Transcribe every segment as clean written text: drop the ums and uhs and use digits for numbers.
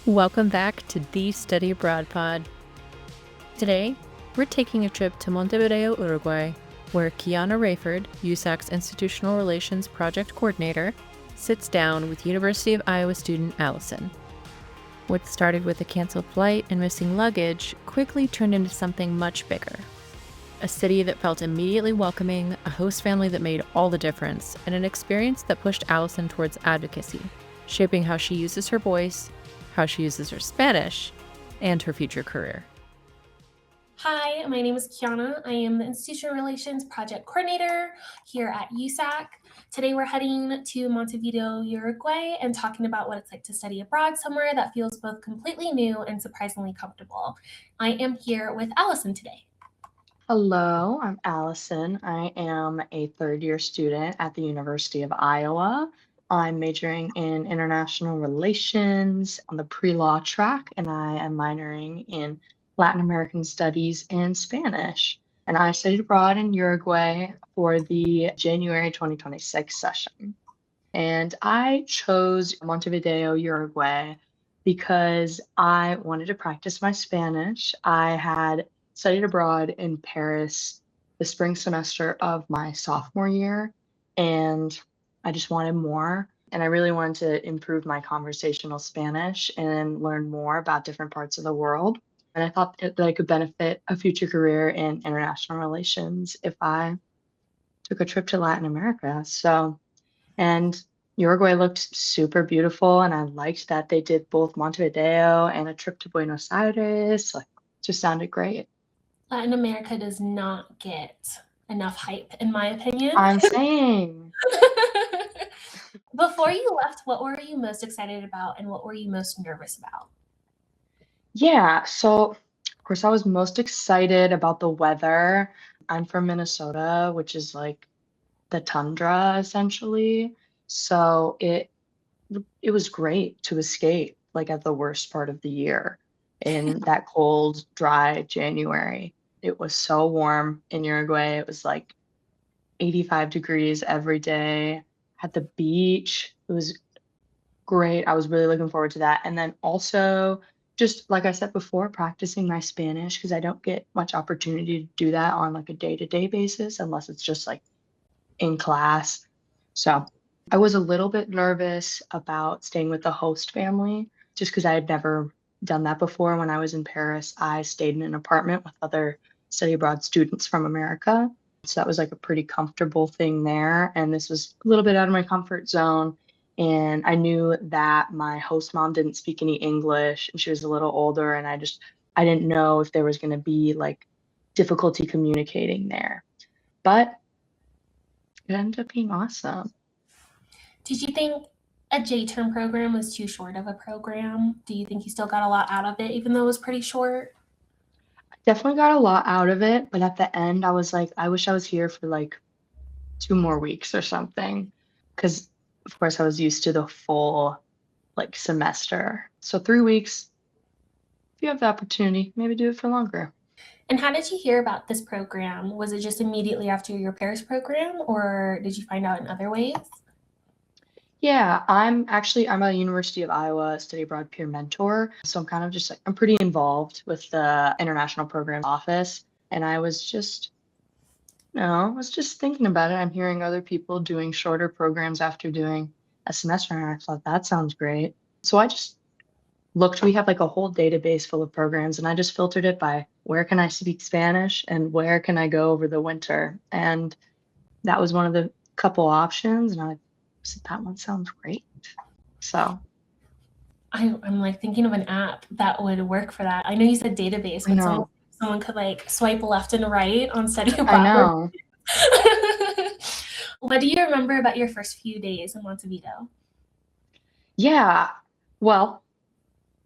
Welcome back to the Study Abroad Pod. Today, we're taking a trip to Montevideo, Uruguay, where Kiana Raiford, USAC's Institutional Relations Project Coordinator, sits down with University of Iowa student Allison. What started with a canceled flight and missing luggage quickly turned into something much bigger. A city that felt immediately welcoming, a host family that made all the difference, and an experience that pushed Allison towards advocacy, shaping how she uses her voice, how she uses her Spanish, and her future career. Hi, my name is Kiana. I am the Institutional Relations Project Coordinator here at USAC. Today we're heading to Montevideo, Uruguay, and talking about what it's like to study abroad somewhere that feels both completely new and surprisingly comfortable. I am here with Allison today. Hello, I'm Allison. I am a third-year student at the University of Iowa. I'm majoring in international relations on the pre-law track, and I am minoring in Latin American studies and Spanish. And I studied abroad in Uruguay for the January 2026 session. And I chose Montevideo, Uruguay, because I wanted to practice my Spanish. I had studied abroad in Paris the spring semester of my sophomore year, and I just wanted more. And I really wanted to improve my conversational Spanish and learn more about different parts of the world. And I thought that I could benefit a future career in international relations if I took a trip to Latin America. And Uruguay looked super beautiful, and I liked that they did both Montevideo and a trip to Buenos Aires. Like, just sounded great. Latin America does not get enough hype, in my opinion. I'm saying, Before you left, what were you most excited about and what were you most nervous about? yeah. So, of course, I was most excited about the weather. I'm from Minnesota, which is like the tundra essentially. So it was great to escape like at the worst part of the year in that cold, dry January. It was so warm in Uruguay. It was like 85 degrees every day at the beach. It was great. I was really looking forward to that. And then also, just like I said before, practicing my Spanish because I don't get much opportunity to do that on like a day-to-day basis unless it's just like in class. So I was a little bit nervous about staying with the host family just because I had never done that before. When I was in Paris, I stayed in an apartment with other study abroad students from America. So that was like a pretty comfortable thing there. And this was a little bit out of my comfort zone. And I knew that my host mom didn't speak any English and she was a little older. And I didn't know if there was going to be like difficulty communicating there. But it ended up being awesome. Did you think a J-term program was too short of a program? Do you think you still got a lot out of it, even though it was pretty short? Definitely got a lot out of it, but at the end, I was like, I wish I was here for like 2 more weeks or something. Because, of course, I was used to the full like semester. So 3 weeks, if you have the opportunity, maybe do it for longer. And how did you hear about this program? Was it just immediately after your Paris program, or did you find out in other ways? Yeah, I'm a University of Iowa study abroad peer mentor. So I'm kind of just like I'm pretty involved with the international program office. And I was just thinking about it. I'm hearing other people doing shorter programs after doing a semester, and I thought that sounds great. So I just looked, we have like a whole database full of programs, and I just filtered it by where can I speak Spanish and where can I go over the winter. And that was one of the couple options, and I said, that one sounds great. So I'm like thinking of an app that would work for that. I know you said database, I but know, someone could like swipe left and right on study I abroad. know. What do you remember about your first few days in Montevideo? Yeah. Well,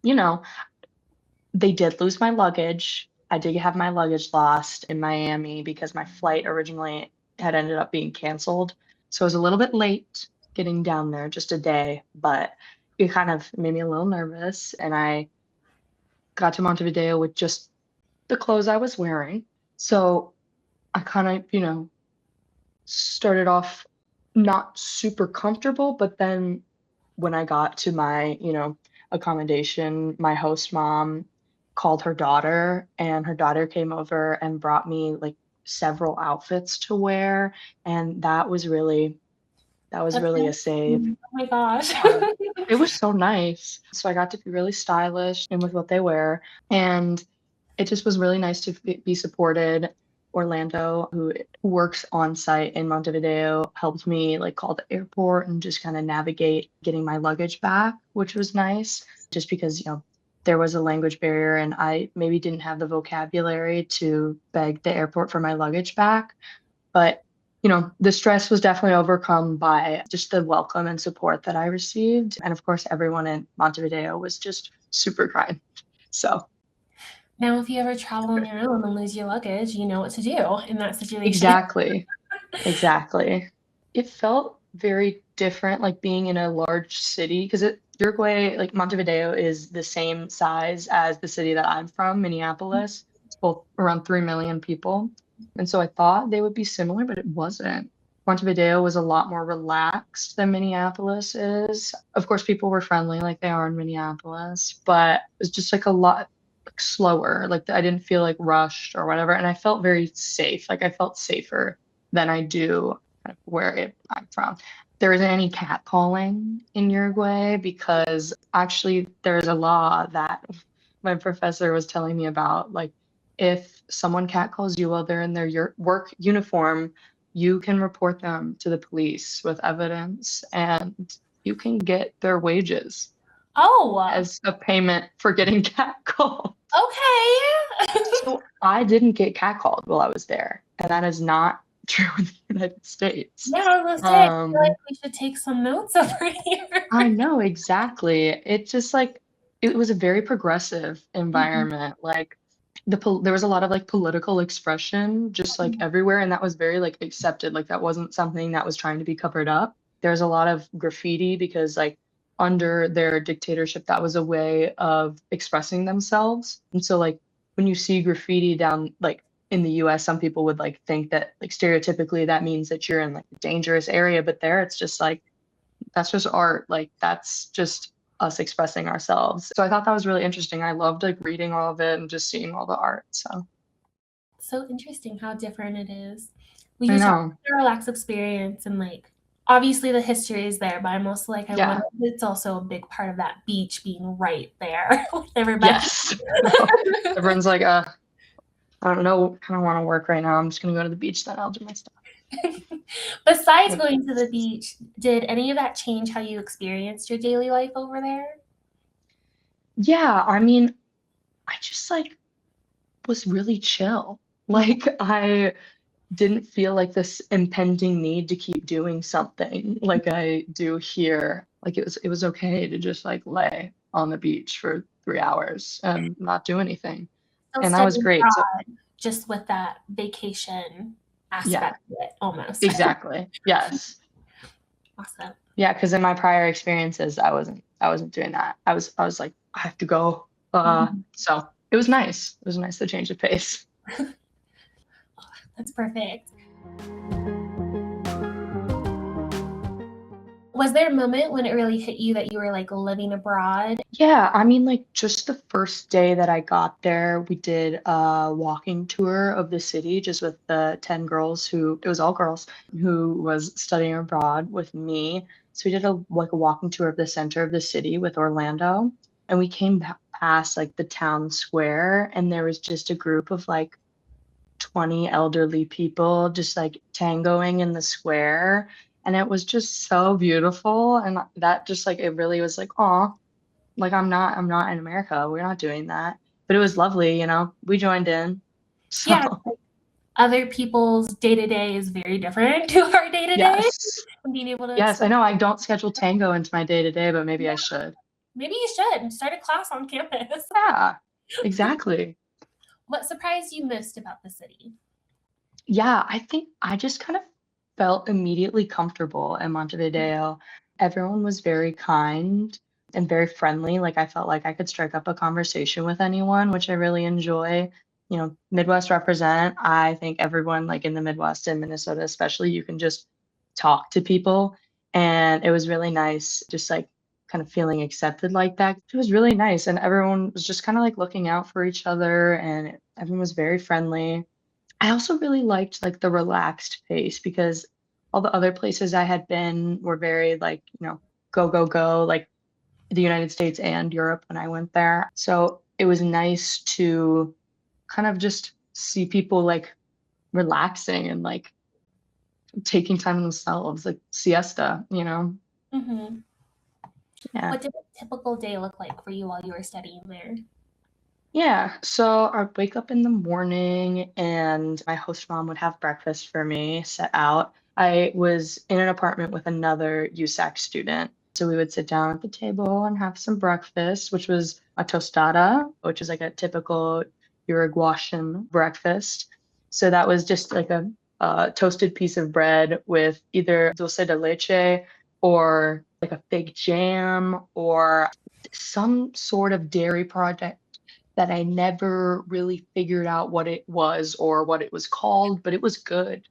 you know, they did lose my luggage. I did have my luggage lost in Miami because my flight originally had ended up being canceled. So I was a little bit late getting down there, just a day, but it kind of made me a little nervous. And I got to Montevideo with just the clothes I was wearing. So I kind of, started off not super comfortable, but then when I got to my accommodation, my host mom called her daughter, and her daughter came over and brought me like several outfits to wear, and that was really a Okay. save. Oh my gosh. Yeah. It was so nice. So I got to be really stylish and with what they wear. And it just was really nice to be supported. Orlando, who works on site in Montevideo, helped me like call the airport and just kind of navigate getting my luggage back, which was nice. Just because, there was a language barrier and I maybe didn't have the vocabulary to beg the airport for my luggage back. But the stress was definitely overcome by just the welcome and support that I received. And of course, everyone in Montevideo was just super kind. So, Now, if you ever travel on your own and lose your luggage, you know what to do in that situation. exactly, exactly. It felt very different, like being in a large city, because Uruguay, like Montevideo, is the same size as the city that I'm from, Minneapolis. It's both around 3 million people. And so I thought they would be similar, but it wasn't. Montevideo was a lot more relaxed than Minneapolis is. Of course, people were friendly like they are in Minneapolis, but it was just like a lot like slower. Like I didn't feel like rushed or whatever. And I felt very safe. Like I felt safer than I do kind of where I'm from. There isn't any catcalling in Uruguay because actually there's a law that my professor was telling me about. Like if someone catcalls you while they're in their work uniform, you can report them to the police with evidence and you can get their wages Oh, as a payment for getting catcalled. okay. So I didn't get catcalled while I was there, and that is not true in the United States. Yeah, I was gonna say, I feel like we should take some notes over here. I know exactly. It just like it was a very progressive Mhm. environment. Like there was a lot of like political expression just like Mhm. everywhere, and that was very like accepted. Like that wasn't something that was trying to be covered up. There's a lot of graffiti because like under their dictatorship, that was a way of expressing themselves. And so like when you see graffiti down like in the US, some people would like think that like stereotypically that means that you're in like a dangerous area, but there it's just like that's just art. Like that's just us expressing ourselves. So I thought that was really interesting. I loved like reading all of it and just seeing all the art. So So interesting how different it is. We I just have know. a relaxed experience and like obviously the history is there, but I'm also like I wonder Yeah. if it's also a big part of that beach being right there with everybody. Yes. Everyone's like, I don't know, kind of want to work right now. I'm just gonna go to the beach, then I'll do my stuff. Besides Which going to the beach, did any of that change how you experienced your daily life over there? yeah, I mean, I just like was really chill. Mhm. Like I didn't feel like this impending need to keep doing something like I do here. Like it was okay to just like lay on the beach for 3 hours and not do anything. Still And that was studying great. So abroad, just with that vacation yeah, aspect to it almost. exactly. Yes. Awesome. Yeah, because in my prior experiences, I wasn't doing that. I was like, I have to go. Mhm. So it was nice. It was nice to change the pace. That's perfect. Was there a moment when it really hit you that you were like living abroad? Yeah, I mean, like just the first day that I got there, we did a walking tour of the city just with the 10 girls it was all girls who was studying abroad with me. So we did a walking tour of the center of the city with Orlando, and we came past like the town square, and there was just a group of like 20 elderly people just like tangoing in the square. And it was just so beautiful. And that just like it really was like, oh, like I'm not in America. We're not doing that. But it was lovely. We joined in. Yeah, So like other people's day to day is very different to our day to day. yes. And being able to Yes, I express, know I don't schedule tango into my day to day, but maybe I yeah, should. maybe you should start a class on campus. Yeah, exactly. What surprised you most about the city? Yeah, I think I just kind of felt immediately comfortable in Montevideo. Everyone was very kind and very friendly. Like I felt like I could strike up a conversation with anyone, which I really enjoy. Midwest represent. I think everyone like in the Midwest and Minnesota especially, you can just talk to people. And it was really nice just like kind of feeling accepted like that. It was really nice. And everyone was just kind of like looking out for each other and everyone was very friendly. I also really liked like the relaxed pace because all the other places I had been were very like, go, go, go, like the United States and Europe when I went there. So it was nice to kind of just see people like relaxing and like taking time themselves, like siesta. Hmm. Yeah. What did a typical day look like for you while you were studying there? Yeah, so I'd wake up in the morning and my host mom would have breakfast for me set out. I was in an apartment with another USAC student. So we would sit down at the table and have some breakfast, which was a tostada, which is like a typical Uruguayan breakfast. So that was just like a toasted piece of bread with either dulce de leche or like a fig jam or some sort of dairy product that I never really figured out what it was or what it was called, but it was good.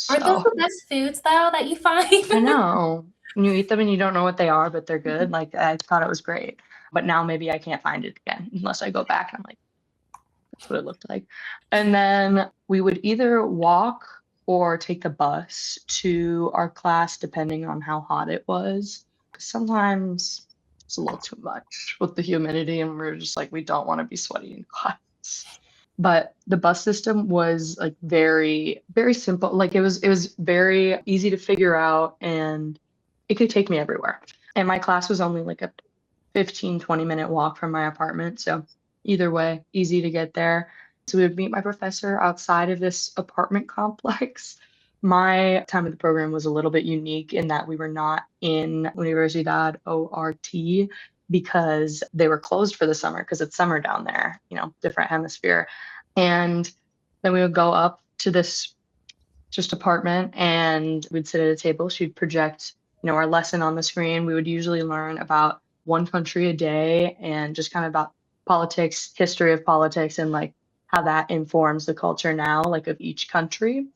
Aren't those So the best foods though that you find? I know you eat them and you don't know what they are, but they're good. Like I thought it was great. But now maybe I can't find it again unless I go back and I'm like, that's what it looked like. And then we would either walk or take the bus to our class, depending on how hot it was. 'Cause sometimes it's a little too much with the humidity, and we're just like, we don't want to be sweaty in class. But the bus system was like very, very simple. Like it was very easy to figure out and it could take me everywhere. And my class was only like a 15-20 minute walk from my apartment. So either way, easy to get there. So we would meet my professor outside of this apartment complex. My time of the program was a little bit unique in that we were not in Universidad ORT because they were closed for the summer because it's summer down there, different hemisphere. And then we would go up to this just apartment and we'd sit at a table. She'd project, our lesson on the screen. We would usually learn about one country a day and just kind of about politics, history of politics, and like how that informs the culture now, like of each country.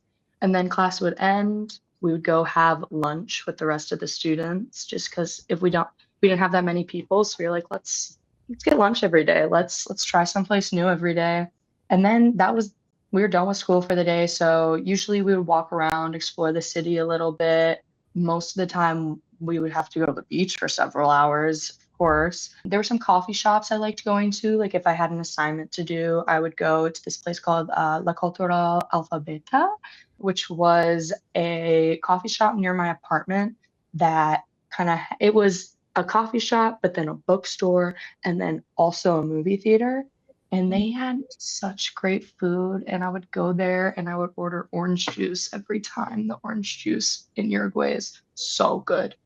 And then class would end. We would go have lunch with the rest of the students just because if we didn't have that many people. So we were like, let's get lunch every day. Let's try someplace new every day. And then we were done with school for the day. So usually we would walk around, explore the city a little bit. Most of the time we would have to go to the beach for several hours, of course. There were some coffee shops I liked going to. Like if I had an assignment to do, I would go to this place called La Cultura Alfabeta, which was a coffee shop near my apartment that it was a coffee shop, but then a bookstore, and then also a movie theater. And they had such great food, and I would go there and I would order orange juice every time. The orange juice in Uruguay is so good.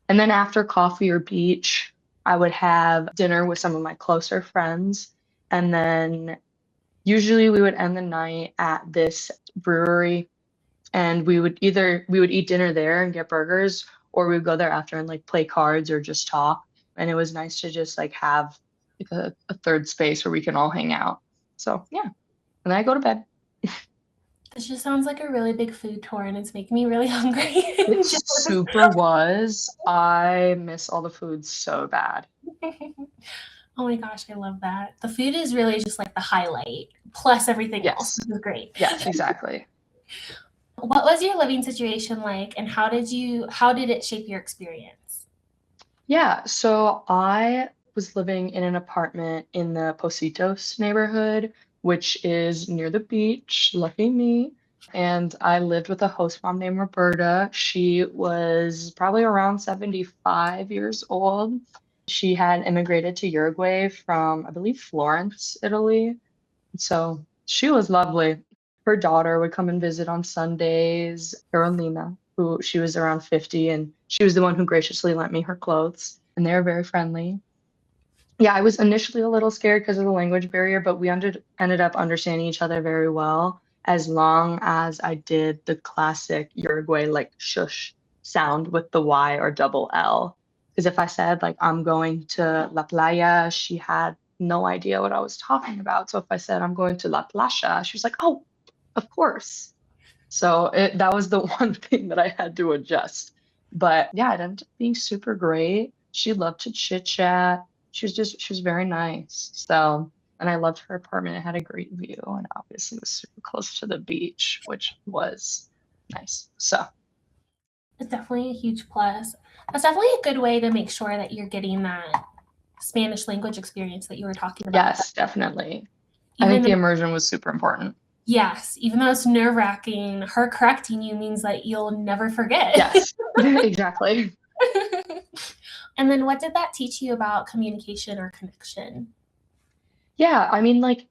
And then after coffee or beach, I would have dinner with some of my closer friends. And then usually we would end the night at this brewery and we would eat dinner there and get burgers, or we would go there after and like play cards or just talk. And it was nice to just like have like a third space where we can all hang out. So yeah. And then I go to bed. This just sounds like a really big food tour and it's making me really hungry. It Just super was. I miss all the food so bad. oh my gosh, I love that. The food is really just like the highlight, plus everything else, Yes. which is great. Yes, exactly. What was your living situation like, and how did it shape your experience? Yeah, so I was living in an apartment in the Positos neighborhood, which is near the beach. Lucky me. And I lived with a host mom named Roberta. She was probably around 75 years old. She had immigrated to Uruguay from, I believe, Florence, Italy. So she was lovely. Her daughter would come and visit on Sundays, Carolina, who she was around 50, and she was the one who graciously lent me her clothes, and they were very friendly. Yeah, I was initially a little scared because of the language barrier, but we ended up understanding each other very well as long as I did the classic Uruguay like shush sound with the Y or double L. Because if I said like I'm going to La Playa, she had no idea what I was talking about. So if I said I'm going to La Playa, she was like, "Oh, of course." So that was the one thing that I had to adjust. But yeah, it ended up being super great. She loved to chit chat. She was very nice. So, and I loved her apartment. It had a great view and obviously was super close to the beach, which was nice. So, It's definitely a huge plus. That's definitely a good way to make sure that you're getting that Spanish language experience that you were talking about. yes, definitely. I think Even the immersion was super important. yes, even though it's nerve-wracking, her correcting you means that you'll never forget. Yes, exactly. And then what did that teach you about communication or connection? Yeah, I mean, like,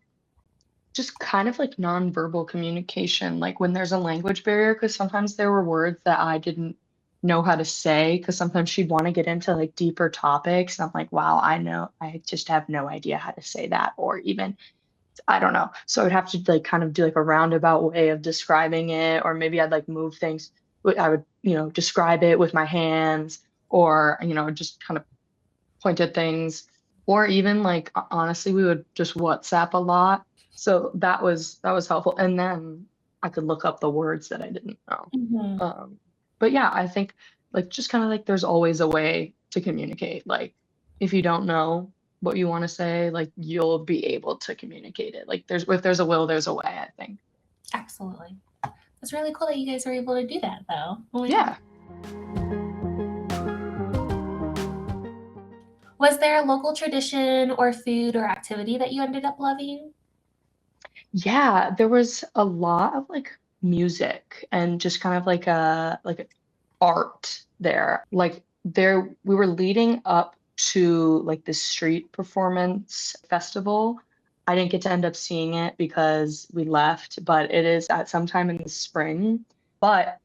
just kind of like nonverbal communication, like when there's a language barrier, because sometimes there were words that I didn't know how to say, because sometimes she'd want to get into like deeper topics. And I'm like, wow, I just have no idea how to say that, or even, I don't know. So I would have to like kind of do like a roundabout way of describing it, or maybe I'd like move things. I would, describe it with my hands, or, just kind of point at things, or even like honestly, we would just WhatsApp a lot. So that was helpful. And then I could look up the words that I didn't know. Mhm. But yeah, I think like just kind of like there's always a way to communicate. Like if you don't know what you want to say, like you'll be able to communicate it. Like if there's a will, there's a way, I think. Absolutely. It's really cool that you guys were able to do that, though. Oh my God. Yeah. Was there a local tradition or food or activity that you ended up loving? Yeah, there was a lot of like music and just kind of like art there. Like there we were leading up to like this street performance festival. I didn't get to end up seeing it because we left, but it is at some time in the spring. But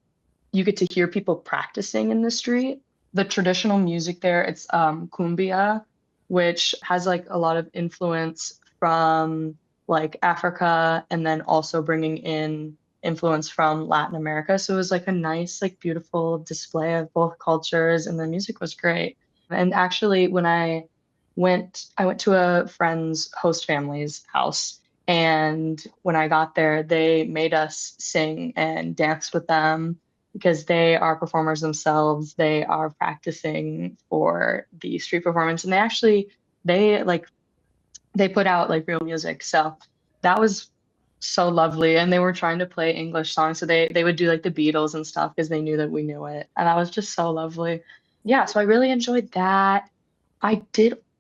you get to hear people practicing in the street. The traditional music there, it's cumbia, which has like a lot of influence from like Africa and then also bringing in influence from Latin America. So it was like a nice, like beautiful display of both cultures and the music was great. And actually when I went to a friend's host family's house. And when I got there, they made us sing and dance with them because they are performers themselves. They are practicing for the street performance, and they like they put out like real music. So that was so lovely. And they were trying to play English songs, so they would do like the Beatles and stuff because they knew that we knew it, and that was just so lovely. Yeah, so I really enjoyed that. I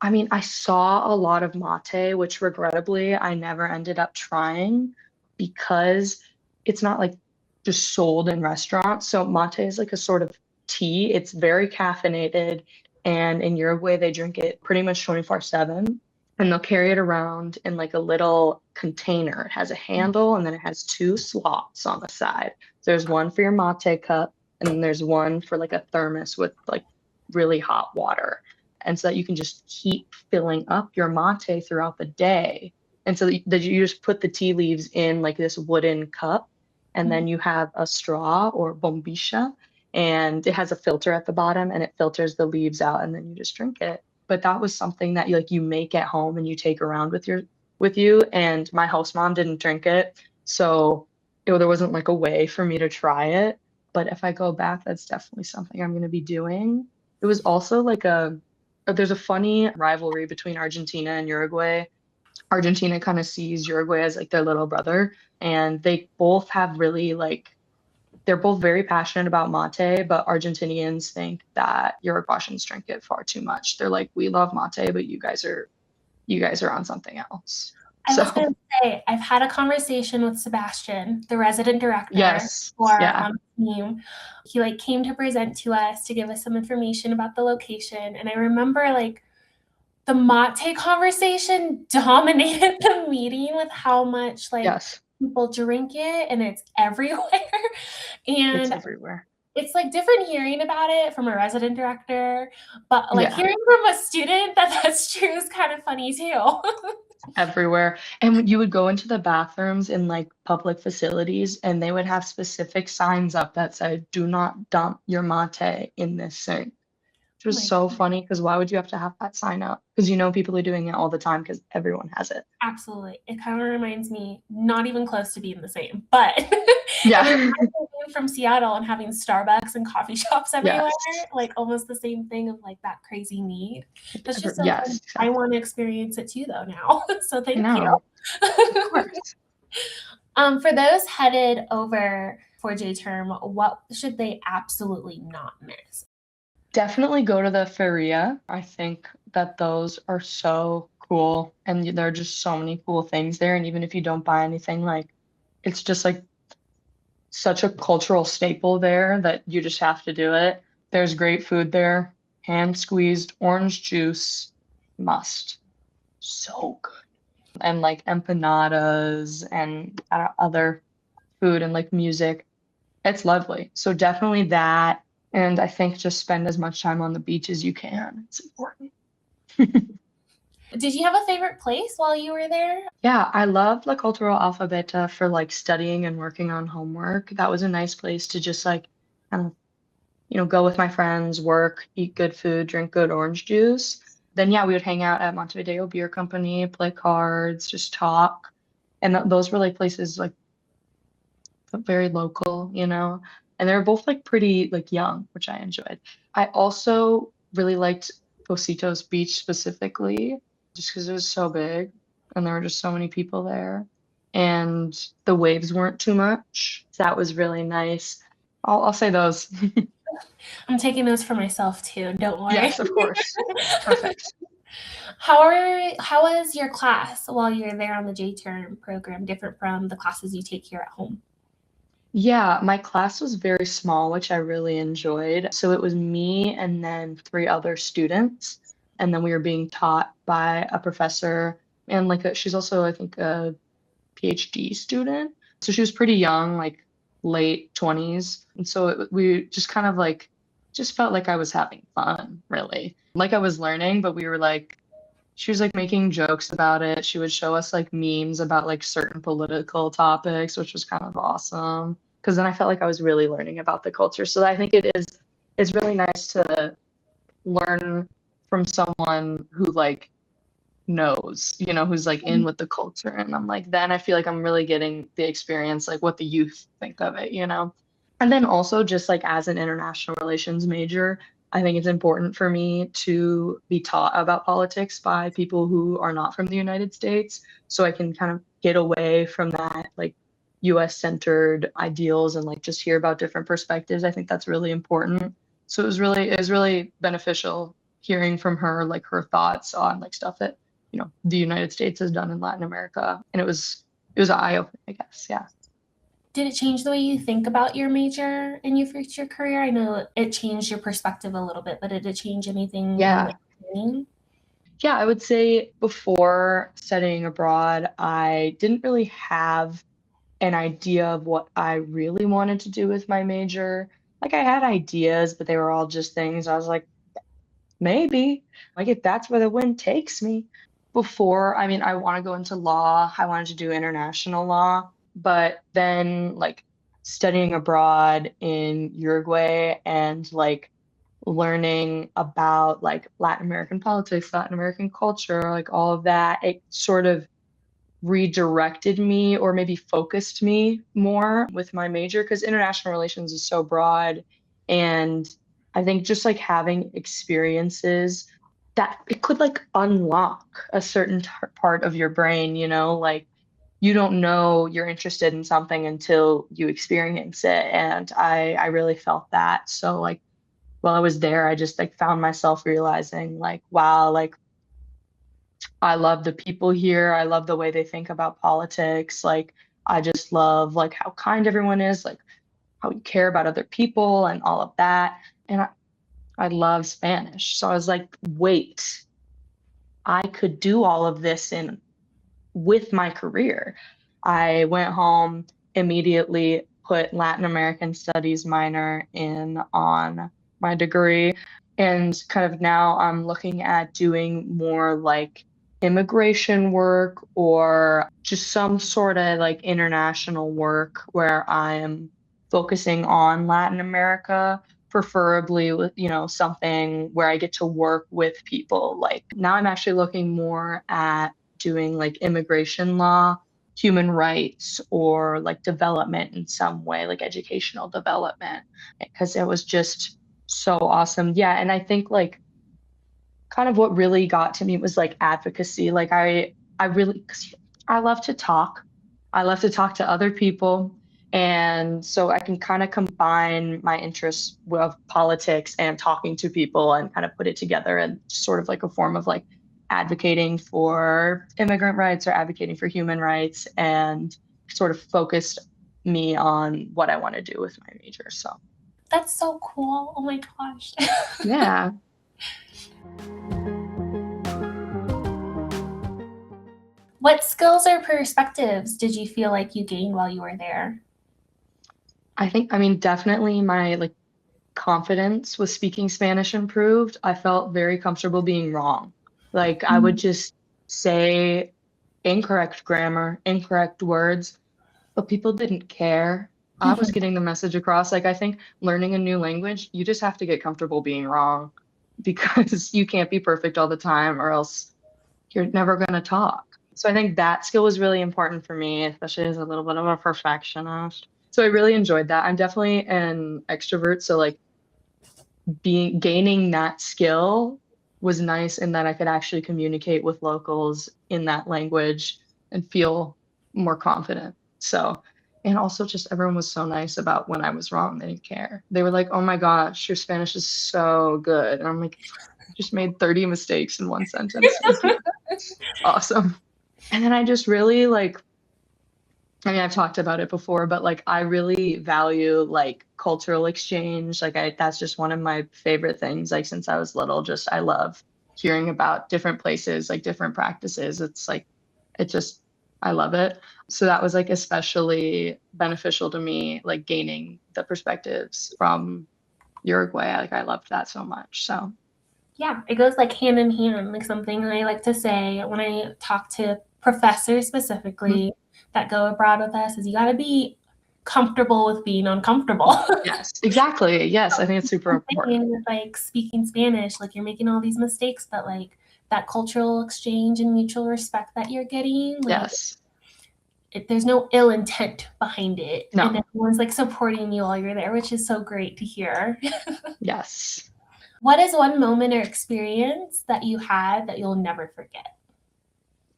mean, I saw a lot of mate, which regrettably I never ended up trying because it's not like just sold in restaurants. So mate is like a sort of tea. It's very caffeinated. And in Uruguay, they drink it pretty much 24/7. And they'll carry it around in like a little container. It has a handle and then it has two slots on the side. There's one for your mate cup, and then there's one for like a thermos with like really hot water, and so that you can just keep filling up your mate throughout the day. And so that you just put the tea leaves in like this wooden cup, and then you have a straw or bombilla, and it has a filter at the bottom, and it filters the leaves out, and then you just drink it. But that was something that you make at home and you take around with you. And my host mom didn't drink it, so there wasn't like a way for me to try it. But if I go back, that's definitely something I'm going to be doing. It was also like there's a funny rivalry between Argentina and Uruguay. Argentina kind of sees Uruguay as like their little brother, and they both have really like they're both very passionate about mate, but Argentinians think that Uruguayans drink it far too much. They're like, we love mate, but you guys are on something else. I was So going to say, I've had a conversation with Sebastian, the resident director yes, for yeah, the team. He like came to present to us to give us some information about the location. And I remember like the mate conversation dominated the meeting with how much like yes, people drink it and it's everywhere. it's And everywhere. it's like different hearing about it from a resident director, but like Yeah. hearing from a student that that's true is kind of funny too. Everywhere. And you would go into the bathrooms in like public facilities and they would have specific signs up that said, do not dump your mate in this sink. which Oh was my so goodness. funny because why would you have to have that sign up? Because people are doing it all the time because everyone has it. Absolutely. It kind of reminds me, not even close to being the same, but it Yeah. reminds me of being from Seattle and having Starbucks and coffee shops everywhere, Yes. like almost the same thing of like that crazy need. That's just so fun. Yes, I exactly. want to experience it too, though, now. So I thank you. know. Of course. For those headed over for J term, what should they absolutely not miss? Definitely go to the feria. I think that those are so cool and there are just so many cool things there. And even if you don't buy anything, like it's just like such a cultural staple there that you just have to do it. There's great food there. Hand squeezed orange juice, must. So good. And like empanadas and other food and like music. It's lovely. So definitely that. And I think just spend as much time on the beach as you can. It's important. Did you have a favorite place while you were there? Yeah, I loved La Cultural Alphabeta for like studying and working on homework. That was a nice place to just like kind of, go with my friends, work, eat good food, drink good orange juice. Then yeah, we would hang out at Montevideo Beer Company, play cards, just talk. And those were like places like very local. And they were both like pretty like young, which I enjoyed. I also really liked Positos Beach specifically, just because it was so big and there were just so many people there. And the waves weren't too much. So that was really nice. I'll say those. I'm taking notes for myself too. Don't worry. Yes, of course. Perfect. How was your class while you're there on the J term program different from the classes you take here at home? Yeah, my class was very small, which I really enjoyed. So it was me and then three other students. And then we were being taught by a professor and like she's also, I think, a PhD student. So she was pretty young, like late 20s. And so we just kind of like, just felt like I was having fun, really. Like I was learning, but we were like, she was like making jokes about it. She would show us like memes about like certain political topics, which was kind of awesome. Because then I felt like I was really learning about the culture. So I think it's really nice to learn from someone who like knows, who's like in with the culture. And I'm like, then I feel like I'm really getting the experience, like what the youth think of it. And then also just like as an international relations major, I think it's important for me to be taught about politics by people who are not from the United States, so I can kind of get away from that like US centered ideals and like just hear about different perspectives. I think that's really important. So it was really beneficial hearing from her like her thoughts on like stuff that the United States has done in Latin America. And it was eye-opening, I guess. Yeah. Did it change the way you think about your major in your future career? I know it changed your perspective a little bit, but did it change anything in Yeah. like planning? Yeah, I would say before studying abroad, I didn't really have an idea of what I really wanted to do with my major. Like I had ideas, but they were all just things I was like, maybe, like if that's where the wind takes me. Before, I mean, I want to go into law. I wanted to do international law, but then like studying abroad in Uruguay and like learning about like Latin American politics, Latin American culture, like all of that, it sort of redirected me or maybe focused me more with my major because international relations is so broad. And I think just like having experiences that it could like unlock a certain part of your brain, like you don't know you're interested in something until you experience it. And I really felt that. So like while I was there, I just like found myself realizing like, wow, like I love the people here. I love the way they think about politics. Like, I just love like how kind everyone is, like how you care about other people and all of that. And I love Spanish. So I was like, wait, I could do all of this in with my career. I went home, immediately put Latin American Studies minor in on my degree. And kind of now I'm looking at doing more like immigration work or just some sort of like international work where I am focusing on Latin America preferably with, something where I get to work with people. Like now I'm actually looking more at doing like immigration law, human rights, or like development in some way, like educational development, because it was just so awesome. Yeah, and I think like kind of what really got to me was like advocacy. Like I really 'cause I love to talk. I love to talk to other people. And so I can kind of combine my interests with politics and talking to people and kind of put it together and sort of like a form of like advocating for immigrant rights or advocating for human rights and sort of focused me on what I want to do with my major. So, That's so cool. Oh my gosh. yeah. What skills or perspectives did you feel like you gained while you were there? I mean, definitely my like confidence with speaking Spanish improved. I felt very comfortable being wrong. Like I would Mm. just say incorrect grammar, incorrect words, but people didn't care. I was getting the message across. Like I think learning a new language, you just have to get comfortable being wrong because you can't be perfect all the time or else you're never going to talk. So I think that skill was really important for me, especially as a little bit of a perfectionist. So I really enjoyed that. I'm definitely an extrovert, so like being gaining that skill was nice in that I could actually communicate with locals in that language and feel more confident. So, and also just everyone was so nice about when I was wrong. They didn't care. They were like, "Oh my gosh, your Spanish is so good." And I'm like, "I just made 30 mistakes in one sentence. Thank you. It's awesome." And then I just really like I mean, I've talked about it before, but like I really value like cultural exchange. Like that's just one of my favorite things. Like since I was little, just I love hearing about different places, like different practices. It's like it just I love it. So that was like especially beneficial to me, like gaining the perspectives from Uruguay. Like I loved that so much. So Yeah, it goes like hand in hand. Like something I like to say when I talk to professors mhm. specifically that go abroad with us is you got to be comfortable with being uncomfortable. Yes, exactly. Yes, I think it's super important. Same with like speaking Spanish, like you're making all these mistakes, but like that cultural exchange and mutual respect that you're getting, like Yes. there's no ill intent behind it, and No. everyone's like supporting you while you're there, which is so great to hear. Yes. What is one moment or experience that you had that you'll never forget?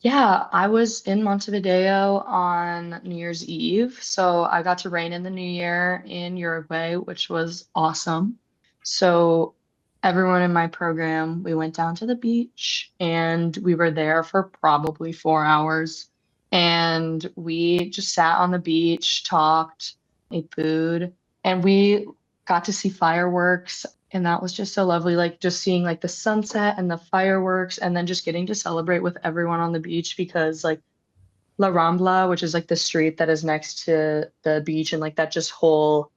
Yeah, I was in Montevideo on New Year's Eve. So I got to reign in the new year in Uruguay, which was awesome. So everyone in my program, we went down to the beach and we were there for probably 4 hours. And we just sat on the beach, talked, ate food, and we got to see fireworks. And that was just so lovely, like just seeing like the sunset and the fireworks, and then just getting to celebrate with everyone on the beach because like La Rambla, which is like the street that is next to the beach, and like that just whole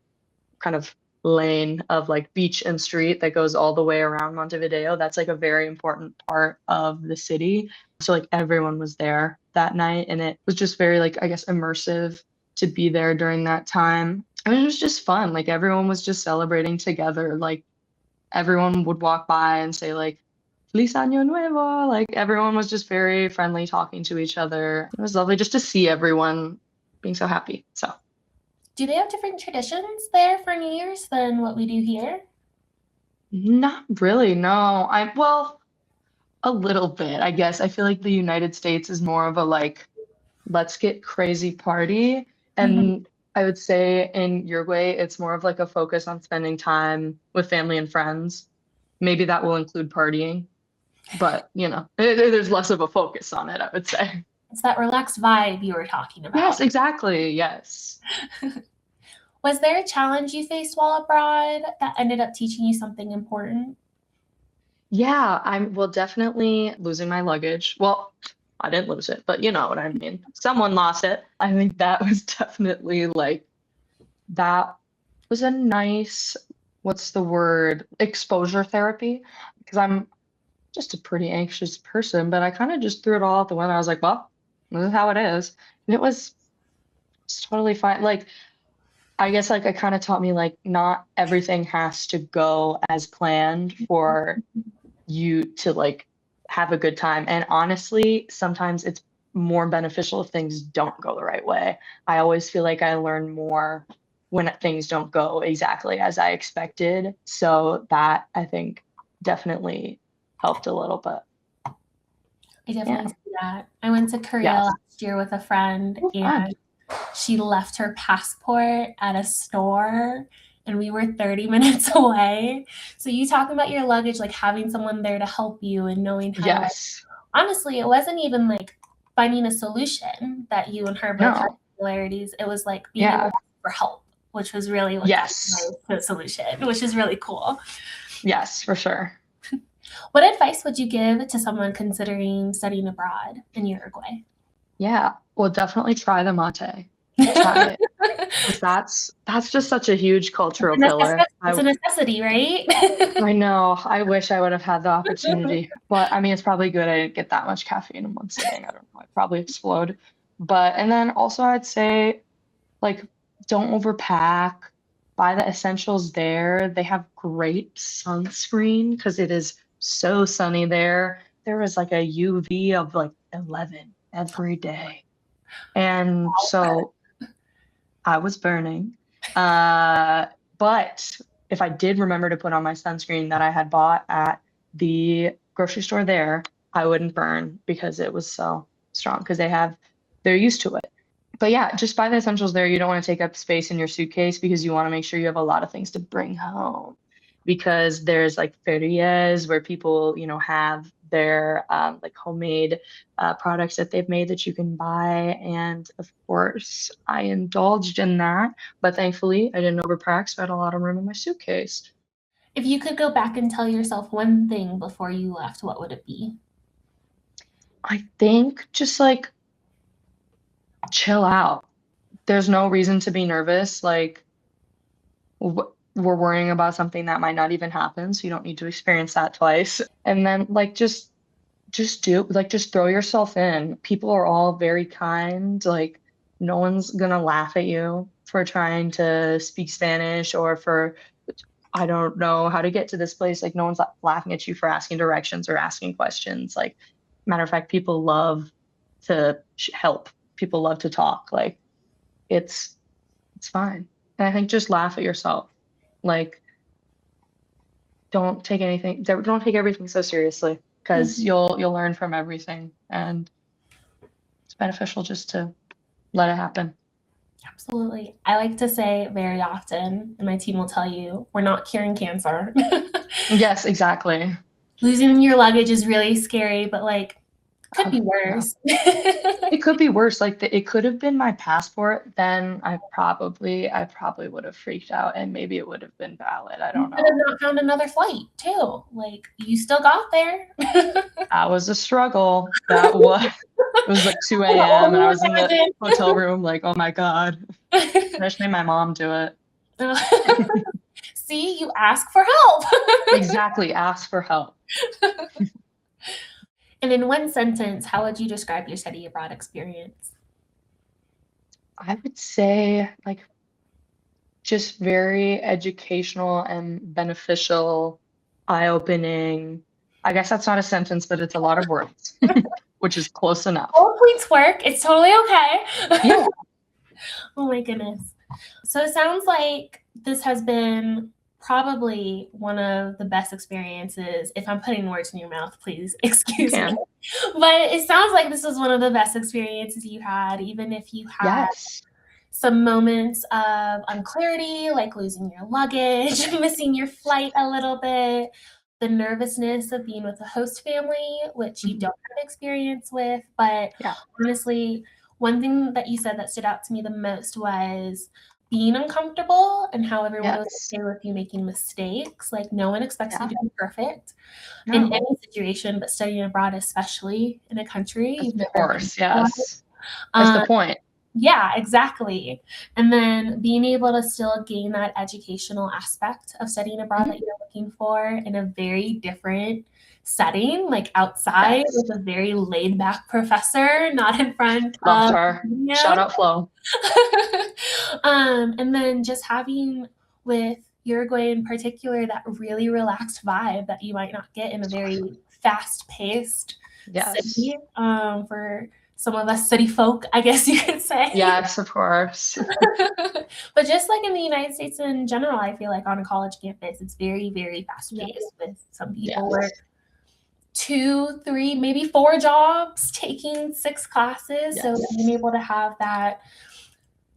kind of lane of like beach and street that goes all the way around Montevideo. That's like a very important part of the city. So like everyone was there that night, and it was just very like I guess immersive to be there during that time. I mean, it was just fun. Like everyone was just celebrating together. Like everyone would walk by and say like Feliz Año Nuevo. Like everyone was just very friendly talking to each other. It was lovely just to see everyone being so happy. So Do they have different traditions there for New Year's than what we do here? not really, no. Well, a little bit, I guess. I feel like the United States is more of a like, let's get crazy party. Mhm. And I would say in Uruguay, it's more of like a focus on spending time with family and friends. Maybe that will include partying, but there's less of a focus on it, I would say. It's that relaxed vibe you were talking Yes, about. exactly. Yes. Was there a challenge you faced while abroad that ended up teaching you something important? Yeah, I'm well, definitely losing my luggage. Well, I didn't lose it, but you know what I mean. Someone lost it. I think that was definitely like that was a nice, what's the word, exposure therapy. Because I'm just a pretty anxious person, but I kind of just threw it all out the window. I was like, well, this is how it is. And it was totally fine. Like I guess like it kind of taught me like not everything has to go as planned for you to like have a good time. And honestly, sometimes it's more beneficial if things don't go the right way. I always feel like I learn more when things don't go exactly as I expected. So that I think definitely helped a little bit. I definitely Yeah. see that. I went to Korea Yes. last year with a friend, Oh, fun. and she left her passport at a store, and we were 30 minutes away. So you talking about your luggage, like having someone there to help you and knowing how to, like, Yes. honestly, it wasn't even like finding a solution that you and her both had No. similarities. It was like being able Yeah. to ask for help, which was really what got Yes. the solution, which is really cool. Yes, for sure. What advice would you give to someone considering studying abroad in Uruguay? Yeah. Well, definitely try the mate. Try it. Because that's just such a huge cultural pillar. It's a necessity, right? I know. I wish I would have had the opportunity. But I mean, it's probably good I didn't get that much caffeine in one sitting. I don't know. I'd probably explode. But and then also I'd say like don't overpack. Buy the essentials there. They have great sunscreen because it is so sunny there. There was like a UV of like 11 every day. And so I was burning. Uh, but if I did remember to put on my sunscreen that I had bought at the grocery store there, I wouldn't burn because it was so strong because they're used to it. But yeah, just buy the essentials there. You don't want to take up space in your suitcase because you want to make sure you have a lot of things to bring home. Because there's like ferias where people, have their like homemade products that they've made that you can buy. And of course, I indulged in that, but thankfully I didn't overpack, so I had a lot of room in my suitcase. If you could go back and tell yourself one thing before you left, what would it be? I think just like chill out. There's no reason to be nervous. Like, we're worrying about something that might not even happen, so you don't need to experience that twice. And then like just throw yourself in. People are all very kind. Like no one's gonna laugh at you for trying to speak Spanish or for I don't know how to get to this place. Like no one's laughing at you for asking directions or asking questions. Like matter of fact, people love to help. People love to talk. Like it's it's fine. And I think just laugh at yourself. Like don't take everything so seriously because Mhm. you'll learn from everything and it's beneficial just to let it happen. Absolutely. I like to say very often, and my team will tell you, we're not curing cancer. Yes, exactly. Losing your luggage is really scary, but like, could Oh, be yeah. worse. It could be worse. Like it could have been my passport. Then I probably would have freaked out and maybe it would have been valid. I You don't could have know. not found another flight too. Like, you still got there. That was a struggle. That was it was like 2 The a.m. and I only was in the one hotel room like, oh my God. I imagine. just made my mom do it. See, you ask for help. Exactly. Ask for help. And in one sentence, how would you describe your study abroad experience? I would say like just very educational and beneficial, eye-opening. I guess that's not a sentence, but it's a lot of words, which is close enough. All points work. It's totally okay. Yeah. Oh my goodness. So it sounds like this has been probably one of the best experiences. If I'm putting words in your mouth, please You excuse me. can. But it sounds like this was one of the best experiences you had, even if you had Yes. some moments of unclarity, like losing your luggage, missing your flight a little bit, the nervousness of being with a host family, which you Mhm. don't have experience with. But Yeah. honestly, one thing that you said that stood out to me the most was being uncomfortable and how everyone was Yes. okay with you making mistakes. Like, no one expects you Yeah. to be perfect in No. any situation, but studying abroad, especially in a country Of you've never been course. to. Yes. That's the Um, point. yeah, exactly. And then being able to still gain that educational aspect of studying abroad Mhm. that you're looking for in a very different setting, like outside Yes. with a very laid back professor, not in front Loved of her. you. Shout out Flo. And then just having with Uruguay in particular that really relaxed vibe that you might not get in a very fast-paced Yes. city, for some of us city folk, I guess you could say. Yes, of course. But just like in the United States in general, I feel like on a college campus, it's very, very fast-paced with some people work Yes. 2, 3, maybe 4 jobs, taking 6 classes. So being Yes. able to have that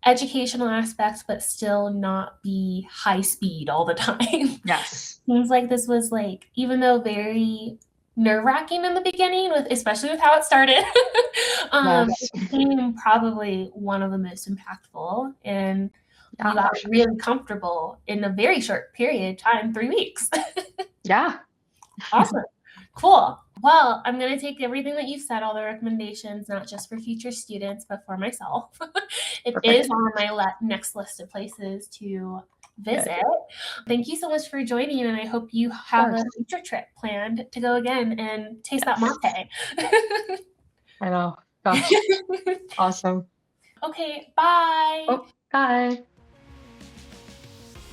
educational aspect, but still not be high speed all the time. Yes. Seems like this was like, even though very nerve-wracking in the beginning, with especially with how it started, Yes. it became probably one of the most impactful, and you Yeah, got for sure. really comfortable in a very short period of time, 3 weeks. Yeah. Awesome. Cool. Well, I'm going to take everything that you've said, all the recommendations, not just for future students, but for myself. It is Perfect. on my next list of places to Good. visit. Thank you so much for joining, and I hope you Of have a course. future trip planned to go again and taste that Yes. mate. I know. Gosh. Awesome. Okay, bye. Oh, bye.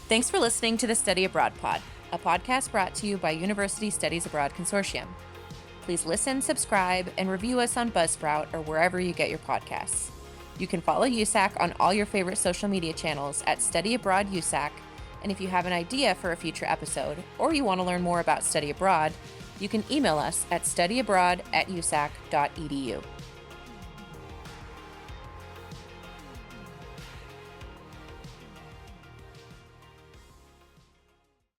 Thanks for listening to the Study Abroad Pod, a podcast brought to you by University Studies Abroad Consortium. Please listen, subscribe, and review us on Buzzsprout or wherever you get your podcasts. You can follow USAC on all your favorite social media channels at Study Abroad USAC, and if you have an idea for a future episode, or you want to learn more about study abroad, you can email us at studyabroad@usac.edu.